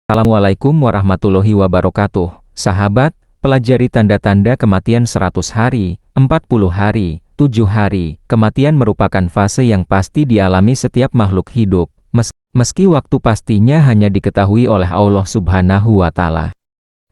Assalamualaikum warahmatullahi wabarakatuh. Sahabat, pelajari tanda-tanda kematian 100 hari, 40 hari, 7 hari. Kematian merupakan fase yang pasti dialami setiap makhluk hidup, meski waktu pastinya hanya diketahui oleh Allah Subhanahu wa Ta'ala.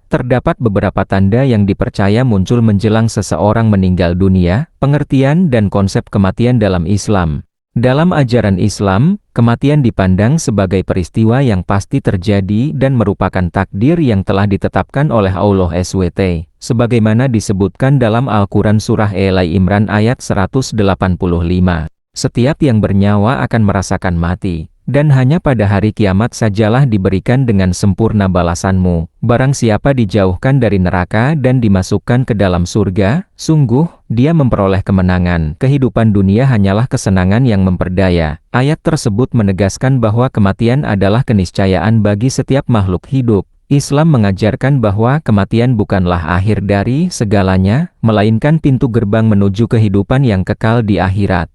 Terdapat beberapa tanda yang dipercaya muncul menjelang seseorang meninggal dunia. Pengertian dan konsep kematian dalam Islam. Dalam ajaran Islam, kematian dipandang sebagai peristiwa yang pasti terjadi dan merupakan takdir yang telah ditetapkan oleh Allah SWT, sebagaimana disebutkan dalam Al-Quran Surah Ali Imran ayat 185. Setiap yang bernyawa akan merasakan mati, dan hanya pada hari kiamat sajalah diberikan dengan sempurna balasanmu. Barang siapa dijauhkan dari neraka dan dimasukkan ke dalam surga, sungguh, dia memperoleh kemenangan. Kehidupan dunia hanyalah kesenangan yang memperdaya. Ayat tersebut menegaskan bahwa kematian adalah keniscayaan bagi setiap makhluk hidup. Islam mengajarkan bahwa kematian bukanlah akhir dari segalanya, melainkan pintu gerbang menuju kehidupan yang kekal di akhirat.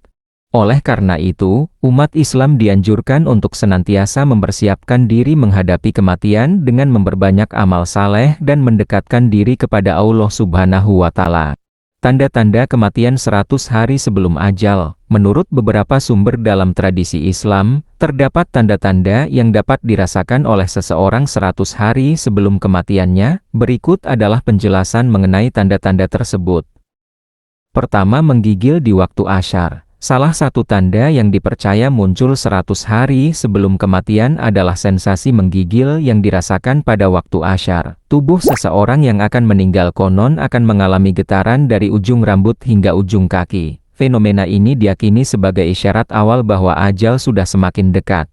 Oleh karena itu, umat Islam dianjurkan untuk senantiasa mempersiapkan diri menghadapi kematian dengan memperbanyak amal saleh dan mendekatkan diri kepada Allah Subhanahu wa Ta'ala. Tanda-tanda kematian 100 hari sebelum ajal. Menurut beberapa sumber dalam tradisi Islam, terdapat tanda-tanda yang dapat dirasakan oleh seseorang 100 hari sebelum kematiannya. Berikut adalah penjelasan mengenai tanda-tanda tersebut. Pertama, menggigil di waktu asyar. Salah satu tanda yang dipercaya muncul 100 hari sebelum kematian adalah sensasi menggigil yang dirasakan pada waktu asyar. Tubuh seseorang yang akan meninggal konon akan mengalami getaran dari ujung rambut hingga ujung kaki. Fenomena ini diyakini sebagai isyarat awal bahwa ajal sudah semakin dekat.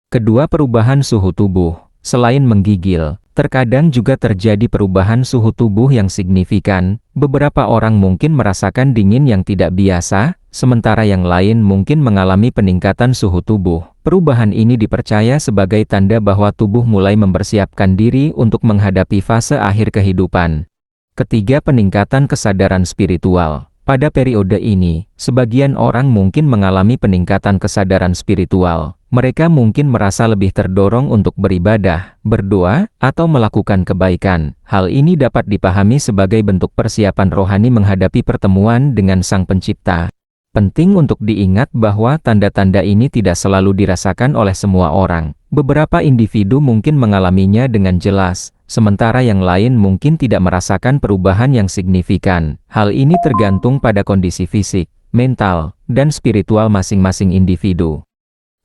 Kedua, perubahan suhu tubuh. Selain menggigil, terkadang juga terjadi perubahan suhu tubuh yang signifikan. Beberapa orang mungkin merasakan dingin yang tidak biasa, sementara yang lain mungkin mengalami peningkatan suhu tubuh. Perubahan ini dipercaya sebagai tanda bahwa tubuh mulai mempersiapkan diri untuk menghadapi fase akhir kehidupan. Ketiga, peningkatan kesadaran spiritual. Pada periode ini, sebagian orang mungkin mengalami peningkatan kesadaran spiritual. Mereka mungkin merasa lebih terdorong untuk beribadah, berdoa, atau melakukan kebaikan. Hal ini dapat dipahami sebagai bentuk persiapan rohani menghadapi pertemuan dengan Sang Pencipta. Penting untuk diingat bahwa tanda-tanda ini tidak selalu dirasakan oleh semua orang. Beberapa individu mungkin mengalaminya dengan jelas, sementara yang lain mungkin tidak merasakan perubahan yang signifikan. Hal ini tergantung pada kondisi fisik, mental, dan spiritual masing-masing individu.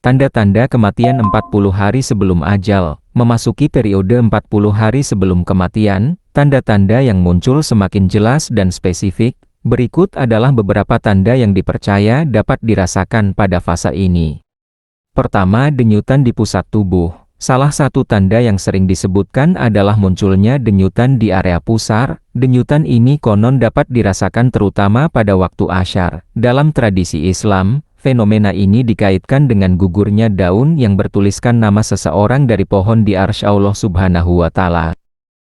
Tanda-tanda kematian 40 hari sebelum ajal. Memasuki periode 40 hari sebelum kematian, tanda-tanda yang muncul semakin jelas dan spesifik. Berikut adalah beberapa tanda yang dipercaya dapat dirasakan pada fase ini. Pertama, denyutan di pusat tubuh. Salah satu tanda yang sering disebutkan adalah munculnya denyutan di area pusar. Denyutan ini konon dapat dirasakan terutama pada waktu asyar. Dalam tradisi Islam, fenomena ini dikaitkan dengan gugurnya daun yang bertuliskan nama seseorang dari pohon di arsy Allah Subhanahu wa Ta'ala.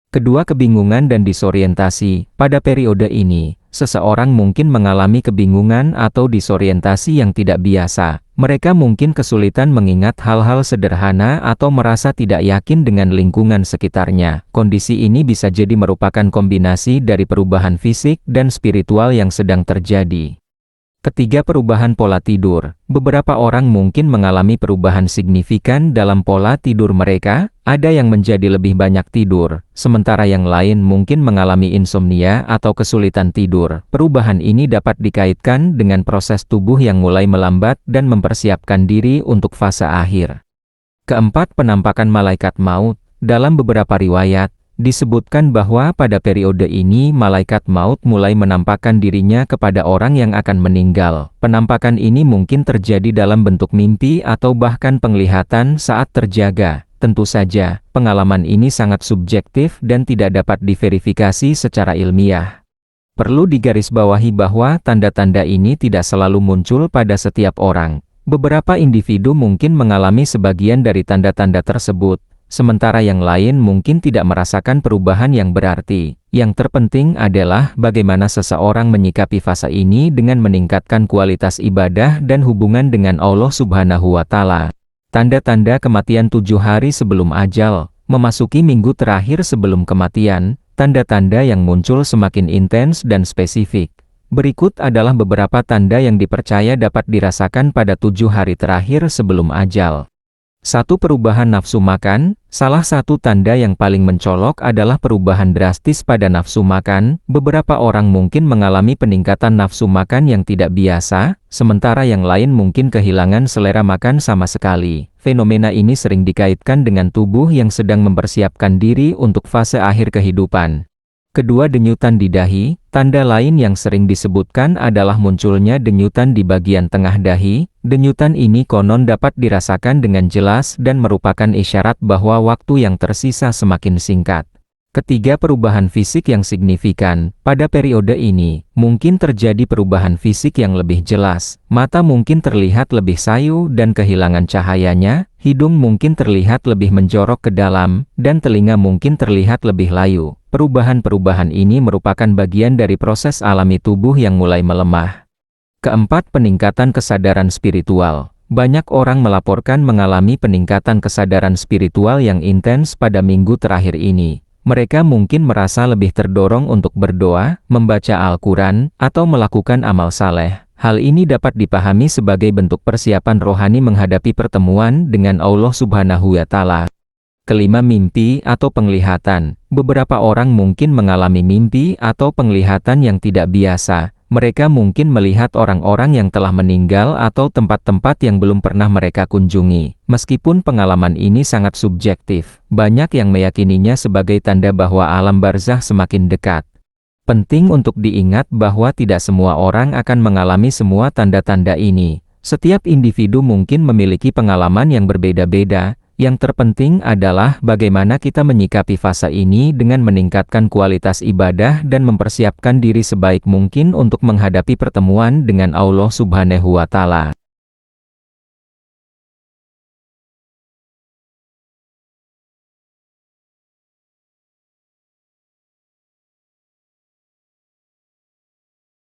Kedua, kebingungan dan disorientasi. Pada periode ini, seseorang mungkin mengalami kebingungan atau disorientasi yang tidak biasa. Mereka mungkin kesulitan mengingat hal-hal sederhana atau merasa tidak yakin dengan lingkungan sekitarnya. Kondisi ini bisa jadi merupakan kombinasi dari perubahan fisik dan spiritual yang sedang terjadi. Ketiga, perubahan pola tidur. Beberapa orang mungkin mengalami perubahan signifikan dalam pola tidur mereka. Ada yang menjadi lebih banyak tidur, sementara yang lain mungkin mengalami insomnia atau kesulitan tidur. Perubahan ini dapat dikaitkan dengan proses tubuh yang mulai melambat dan mempersiapkan diri untuk fase akhir. Keempat, penampakan malaikat maut. Dalam beberapa riwayat, disebutkan bahwa pada periode ini malaikat maut mulai menampakkan dirinya kepada orang yang akan meninggal. Penampakan ini mungkin terjadi dalam bentuk mimpi atau bahkan penglihatan saat terjaga. Tentu saja, pengalaman ini sangat subjektif dan tidak dapat diverifikasi secara ilmiah. Perlu digarisbawahi bahwa tanda-tanda ini tidak selalu muncul pada setiap orang. Beberapa individu mungkin mengalami sebagian dari tanda-tanda tersebut, sementara yang lain mungkin tidak merasakan perubahan yang berarti. Yang terpenting adalah bagaimana seseorang menyikapi fase ini dengan meningkatkan kualitas ibadah dan hubungan dengan Allah Subhanahu wa Ta'ala. Tanda-tanda kematian 7 hari sebelum ajal. Memasuki minggu terakhir sebelum kematian, tanda-tanda yang muncul semakin intens dan spesifik. Berikut adalah beberapa tanda yang dipercaya dapat dirasakan pada 7 hari terakhir sebelum ajal. 1. Perubahan nafsu makan. Salah satu tanda yang paling mencolok adalah perubahan drastis pada nafsu makan. Beberapa orang mungkin mengalami peningkatan nafsu makan yang tidak biasa, sementara yang lain mungkin kehilangan selera makan sama sekali. Fenomena ini sering dikaitkan dengan tubuh yang sedang mempersiapkan diri untuk fase akhir kehidupan. Kedua, denyutan di dahi. Tanda lain yang sering disebutkan adalah munculnya denyutan di bagian tengah dahi. Denyutan ini konon dapat dirasakan dengan jelas dan merupakan isyarat bahwa waktu yang tersisa semakin singkat. Ketiga, perubahan fisik yang signifikan. Pada periode ini, mungkin terjadi perubahan fisik yang lebih jelas. Mata mungkin terlihat lebih sayu dan kehilangan cahayanya, hidung mungkin terlihat lebih menjorok ke dalam, dan telinga mungkin terlihat lebih layu. Perubahan-perubahan ini merupakan bagian dari proses alami tubuh yang mulai melemah. Keempat, peningkatan kesadaran spiritual. Banyak orang melaporkan mengalami peningkatan kesadaran spiritual yang intens pada minggu terakhir ini. Mereka mungkin merasa lebih terdorong untuk berdoa, membaca Al-Quran, atau melakukan amal saleh. Hal ini dapat dipahami sebagai bentuk persiapan rohani menghadapi pertemuan dengan Allah Subhanahu wa Ta'ala. Kelima, mimpi atau penglihatan. Beberapa orang mungkin mengalami mimpi atau penglihatan yang tidak biasa. Mereka mungkin melihat orang-orang yang telah meninggal atau tempat-tempat yang belum pernah mereka kunjungi. Meskipun pengalaman ini sangat subjektif, banyak yang meyakininya sebagai tanda bahwa alam barzakh semakin dekat. Penting untuk diingat bahwa tidak semua orang akan mengalami semua tanda-tanda ini. Setiap individu mungkin memiliki pengalaman yang berbeda-beda. Yang terpenting adalah bagaimana kita menyikapi fase ini dengan meningkatkan kualitas ibadah dan mempersiapkan diri sebaik mungkin untuk menghadapi pertemuan dengan Allah Subhanahu wa Ta'ala.